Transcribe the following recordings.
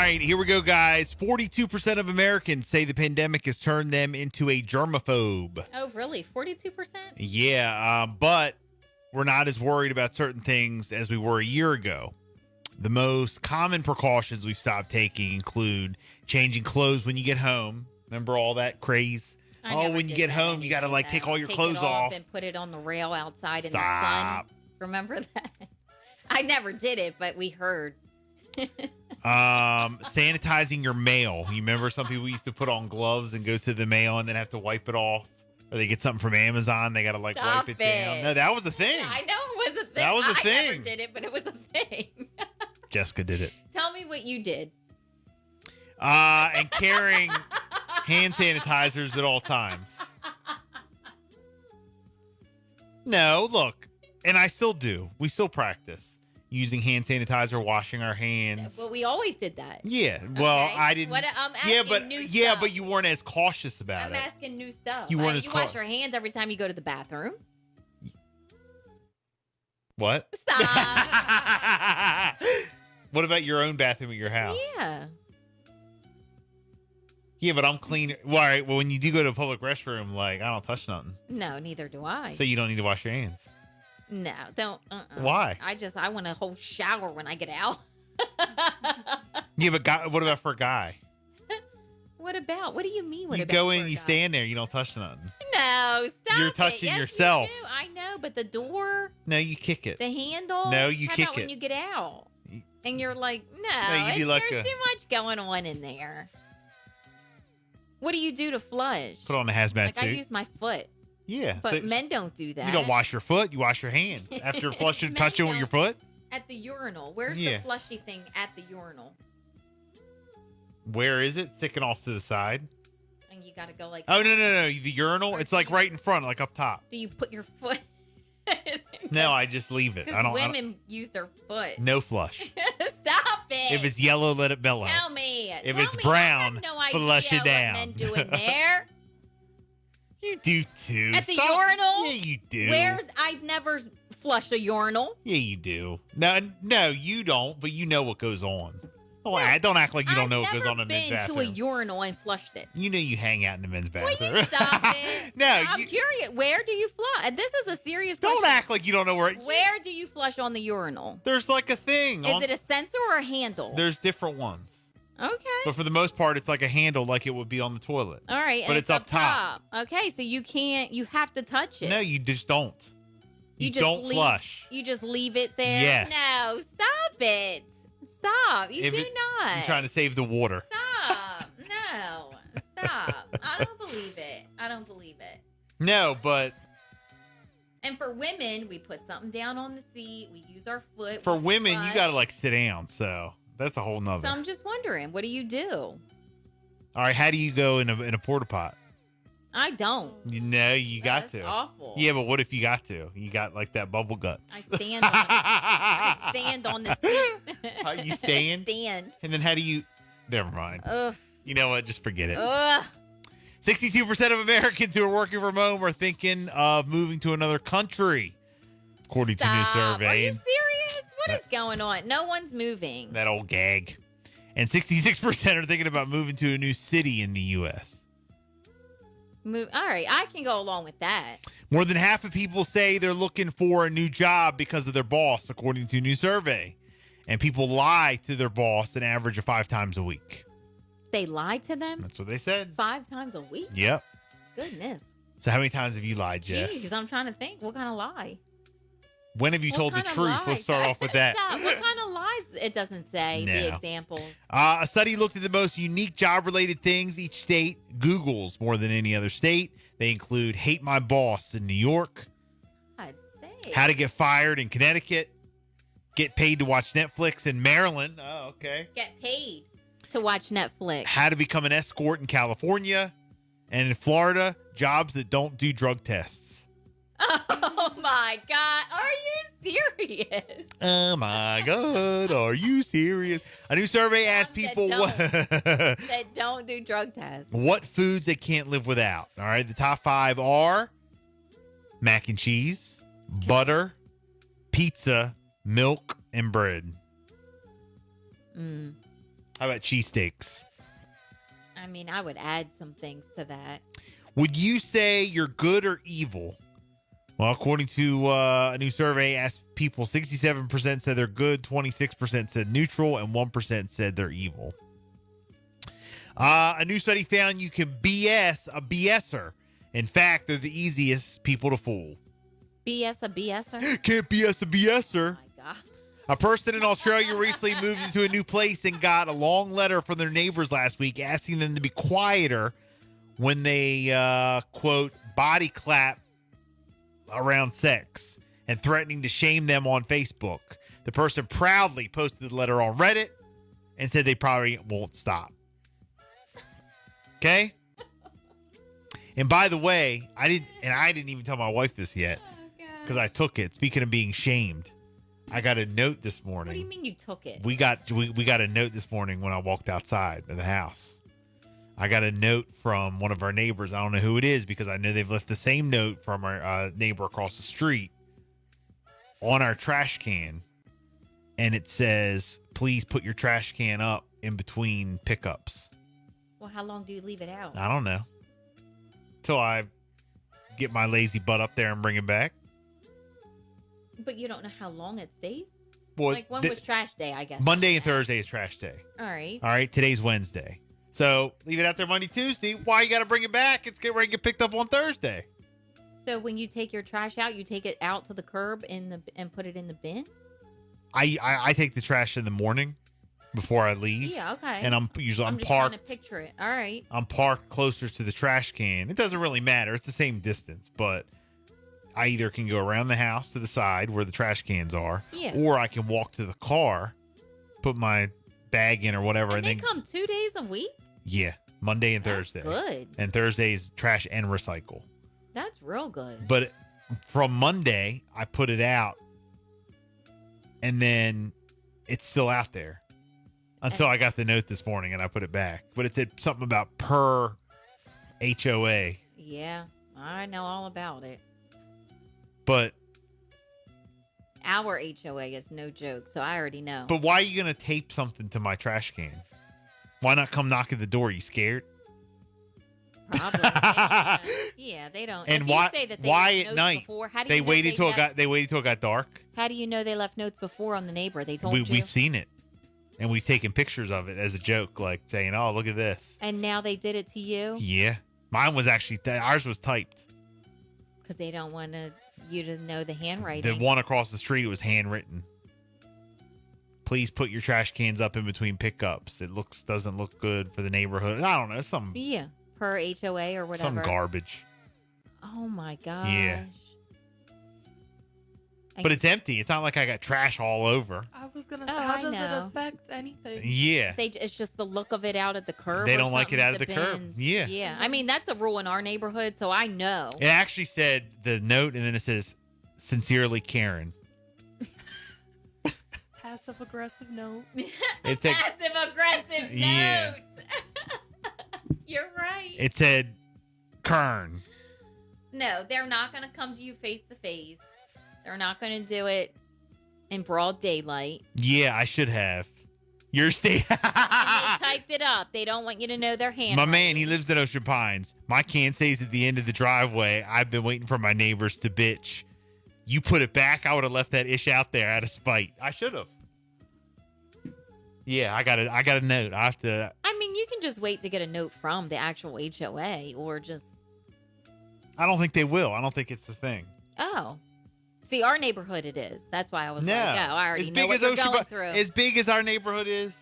right, here we go, guys. 42% of Americans say the pandemic has turned them into a germaphobe. Oh, really? 42%? Yeah, but we're not as worried about certain things as we were a year ago. The most common precautions we've stopped taking include changing clothes when you get home. Remember all that craze? When you get home, you got to take all your clothes off and put it on the rail outside in the Stop. sun. Remember that? I never did it, but we heard. Sanitizing your mail. You remember some people used to put on gloves and go to the mail and then have to wipe it off, or they get something from Amazon, they got to wipe it down. No, that was a thing. I know it was a thing. That was a thing. I never did it, but it was a thing. Jessica did it. Tell me what you did. And carrying hand sanitizers at all times. No, look, and I still do. We still practice using hand sanitizer, washing our hands. Well, we always did that. Yeah. Well, Okay. I didn't. I'm asking new stuff. but you weren't as cautious about I'm it. asking new stuff. You weren't as You wash your hands every time you go to the bathroom. What? Stop. What about your own bathroom at your house? Yeah. Yeah, but I'm clean. Well, all right. Well, when you do go to a public restroom, I don't touch nothing. No, neither do I. So you don't need to wash your hands. No, don't. Why? I want a whole shower when I get out. Yeah, but what about for a guy? What about? What do you mean? What You about go for in, a you guy? stand there, you don't touch nothing. No, stop. You're it. touching Yes, yourself. You do. I know, but the door, No, you kick it. the handle. No, you How kick about when it. you get out? And you're like, no, you do there's too much going on in there. What do you do to flush? Put on a hazmat I suit. use my foot. Yeah. But men don't do that. You don't wash your foot, you wash your hands. After flushing, Men touching with your foot? At the urinal. Where's Yeah. the flushy thing at the urinal? Where is it? Sticking off to the side? And you got to go like Oh, that. no. The urinal? It's right in front, up top. Do you put your foot? No, I just leave it. Because women use their foot. No flush. Stop it. If it's yellow, let it bellow. Tell me. If Tell it's me. brown, I have no idea flush it what down. men do in there. You do too. At the Stop. urinal? Yeah, you do. I've never flushed a urinal. Yeah, you do. No, you don't, but you know what goes on. Don't act like you don't know what goes on in the men's I've never bathroom. been to a urinal and flushed it. You know you hang out in the men's bathroom. Will you stop it? No, I'm curious. Where do you flush? This is a serious don't question. act like you don't know where. Where do you flush on the urinal? There's a thing. Is it a sensor or a handle? There's different ones. Okay. But for the most part, it's like a handle, like it would be on the toilet. All right. But and it's up top. Okay, so you have to touch it. No, you just don't. You just don't flush. You just leave it there? Yes. No, stop it. Stop. You do not. You're trying to save the water. Stop. No. Stop. I don't believe it. I don't believe it. No, but And for women, we put something down on the seat. We use our foot. for we women, flush. you got to sit down. So that's a whole nother. So I'm just wondering, what do you do? All right, how do you go in a porta pot? I don't. No, you got That's to. awful. Yeah, but what if you got to? You got that bubble guts. I stand on the seat. How you stand? Stand. And then how do you? Never mind. Ugh. You know what? Just forget it. Ugh. 62% of Americans who are working from home are thinking of moving to another country, according to a new Stop. survey. Are you serious? What is going on? No one's moving. That old gag. And 66% are thinking about moving to a new city in the U.S. All right, I can go along with that. More than half of people say they're looking for a new job because of their boss, according to a new survey. And people lie to their boss an average of 5 times a week. They lied to them That's what they said. 5 times a week? Yep. Goodness. So how many times have you lied, Jess? Jeez, I'm trying to think. What kind of lie? When have you told the What kind of truth? lies? Let's start off with that. Stop. What kind of lies? It doesn't say No. the examples. A study looked at the most unique job-related things each state Googles more than any other state. They include hate my boss in New York, I'd say. how to get fired in Connecticut, get paid to watch Netflix in Maryland. Oh, okay. Get paid to watch Netflix. How to become an escort in California, and in Florida, jobs that don't do drug tests. Oh my God. Are you serious? Oh my God, are you serious? A new survey asked Jobs that people That don't do drug tests. what foods they can't live without. All right, the top 5 are mac and cheese, butter, pizza, milk, and bread. How about cheesesteaks? I mean, I would add some things to that. Would you say you're good or evil? Well, according to a new survey, asked people, 67% said they're good, 26% said neutral, and 1% said they're evil. A new study found you can BS a BSer. In fact, they're the easiest people to fool. BS a BSer? Can't BS a BSer. Oh my God. A person in Australia recently moved into a new place and got a long letter from their neighbors last week asking them to be quieter when they, quote, body clap around sex and threatening to shame them on Facebook. The person proudly posted the letter on Reddit and said they probably won't stop. Okay? And by the way, I didn't even tell my wife this yet because I took it. Speaking of being shamed, I got a note this morning. What do you mean you took it? We got a note this morning when I walked outside of the house. I got a note from one of our neighbors. I don't know who it is because I know they've left the same note from our neighbor across the street on our trash can. And it says, please put your trash can up in between pickups. Well, how long do you leave it out? I don't know. Till I get my lazy butt up there and bring it back. But you don't know how long it stays? Well, Like, when was trash day, I guess? Monday and Thursday is trash day. All right. All right, today's Wednesday. So leave it out there Monday, Tuesday. Why you got to bring it back? It's getting ready to get picked up on Thursday. So when you take your trash out, you take it out to the curb and put it in the bin? I take the trash in the morning before I leave. Yeah, okay. And I'm just parked. trying to picture it. All right. I'm parked closer to the trash can. It doesn't really matter. It's the same distance, but I either can go around the house to the side where the trash cans are, Yeah. or I can walk to the car, put my bag in or whatever, And and they then come 2 days a week? yeah, Monday and That's Thursday. good. And Thursday's trash and recycle. That's real good. But from Monday, I put it out, and then it's still out there until I got the note this morning and I put it back. But it said something about per HOA. Yeah, I know all about it. But Our HOA is no joke, so I already know. why are you going to tape something to my trash can? Why not come knock at the door? You scared? Probably. Yeah. Yeah, they don't. And if why- You say that they why left at notes night? Before, how do They you know waited till it left- got dark. How do you know they left notes before on the neighbor? They told you. We've seen it, and we've taken pictures of it as a joke, like saying, "Oh, look at this." And now they did it to you Yeah, mine was actually ours was typed. because they don't want you to know the The handwriting. one across the street was handwritten. Please put your trash cans up in between pickups. It doesn't look good for the neighborhood. I don't know, some Yeah, per HOA or whatever. garbage. Oh my gosh. Yeah. And- But it's empty. It's not like I got trash all over. I was gonna say, Oh, how I does know. it affect anything? Yeah. it's just the look of it out at the curb. They or don't like it something, out at the curb. bins. Yeah. Yeah. I mean, that's a rule in our neighborhood, so I know. It actually said the note, and then it says, "Sincerely, Karen." Passive aggressive note. It's a- passive aggressive Yeah. note. You're right. It said, "Kern." No, they're not going to come to you face to face. They're not going to do it in broad daylight. Yeah, I should have. Your state. And they typed it up. They don't want you to know their hand. My man, he lives in Ocean Pines. My can stays at the end of the driveway. I've been waiting for my neighbors to bitch. You put it back, I would have left that ish out there out of spite. I should have. Yeah, I got a note. I have to. I mean, you can just wait to get a note from the actual HOA or just. I don't think they will. I don't think it's the thing. Oh. See, our neighborhood it is. That's why I was No, like, oh, I already as know big what as you're Ocean going Pines, through. as big as our neighborhood is,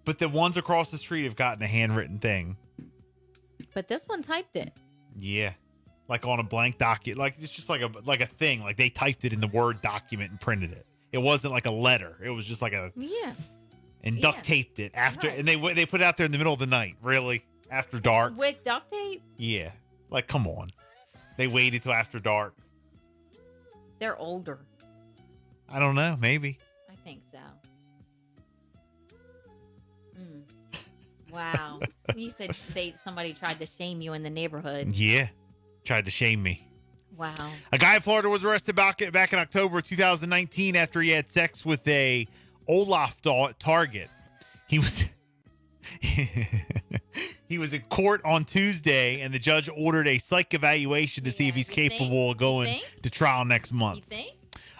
but the ones across the street have gotten a handwritten thing. But this one typed it. Yeah, like on a blank document, like it's just like a thing. Like they typed it in the Word document and printed it. It wasn't like a letter. It was just like Yeah. and Yeah. duct taped it after, Right. and they put it out there in the middle of the night. Really, after dark? With duct tape? Yeah, like come on. They waited till after dark. They're older. I don't know. Maybe. I think so. Mm. Wow. You said somebody tried to shame you in the neighborhood. Yeah, tried to shame me. Wow. A guy in Florida was arrested back in October 2019 after he had sex with a Olaf target. He was he was in court on Tuesday, and the judge ordered a psych evaluation to see if he's You think? capable of going You think? to trial next You month. think?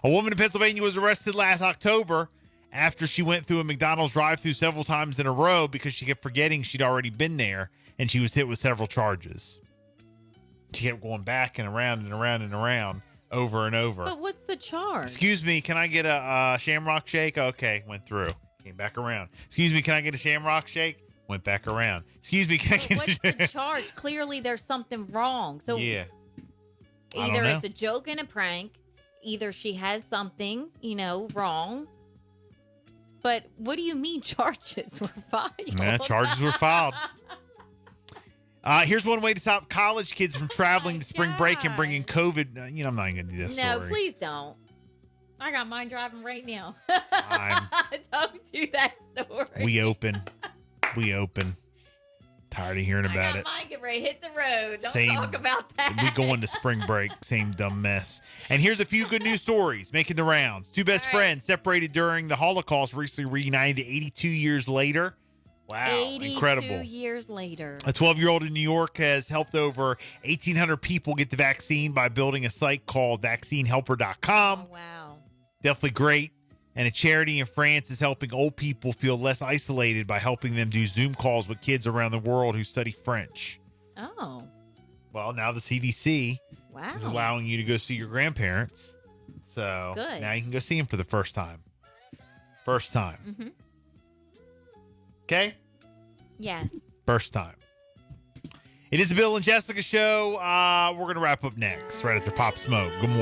A woman in Pennsylvania was arrested last October after she went through a McDonald's drive-thru several times in a row because she kept forgetting she'd already been there, and she was hit with several charges. She kept going back and around and around and around over and over. But what's the charge? Excuse me, can I get a Shamrock Shake? Okay, went through. Came back around. Excuse me, can I get a Shamrock Shake? Went back around. Excuse me, can I But get what's a the charge? Clearly, there's something wrong. So Yeah. I don't either know. it's a joke and a prank, either she has something, wrong. But what do you mean charges were filed? Yeah, charges were filed. Here's one way to stop college kids from traveling to spring break and bringing COVID. I'm not even going to do this No, story. please don't. I got mine driving right now. Fine. Don't do that story. We open. Tired of hearing about I it. got mine get ready to hit the road. Don't Same. talk about that. We go into spring break, same dumb mess. And here's a few good news stories making the rounds. Two best All right. friends separated during the Holocaust recently reunited 82 years later. Wow, 82 incredible. years later. A 12-year-old in New York has helped over 1,800 people get the vaccine by building a site called vaccinehelper.com. Oh, wow. Definitely great. And a charity in France is helping old people feel less isolated by helping them do Zoom calls with kids around the world who study French. Oh, Well, now the CDC wow. is allowing you to go see your grandparents. So Good. now you can go see them for the first time. First time. Mm-hmm. Okay? Yes. First time. It is the Bill and Jessica show. We're going to wrap up next, right after Pop Smoke. Good morning.